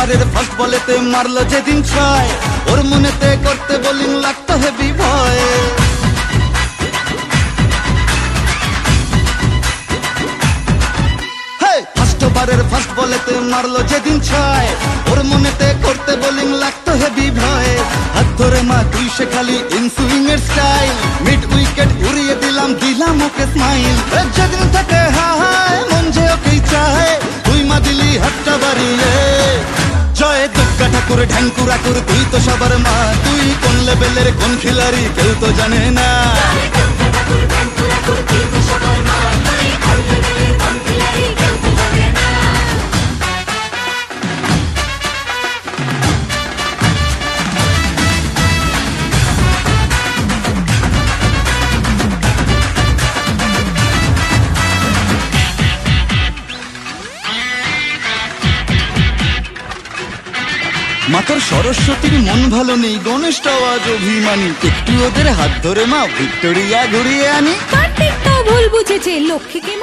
ওভারের ফার্স্ট বলেতে মারলো যেদিন ছয়, ওর মনেতে করতে বোলিং লাগতো হেভি ভয়। ফার্স্ট ওভারের ফার্স্ট বলেতে মারলো যেদিন ছয়, ওর মনেতে করতে বোলিং লাগতো হেভি ভয়। হাত ধরে মা তুই সে খালি ইনসুইং এর স্টাইল, মিড উইকেট উড়িয়ে দিলাম ওকে স্মাইল। যেদিন থেকে হায় মন যে ওকেই চায়, তুই মা দিলি হাতটা বাড়িয়ে। জয় দুর্গা ঠাকুর ঢ্যাঙ্কুরা কুর, তুই তো সবার মা, তুই কোন লেভেলের কোন খিলাড়ি কেউ তো জানে না। মাতর সরস্বতীর মন ভালো নেই, গণেশটাও আজ অভিমানী, একটু ওদের হাত ধরে মা ভিক্টোরিয়া ঘুরিয়ে আনি। কার্তিক তো ভুল বুঝেছে, লক্ষ্মীকে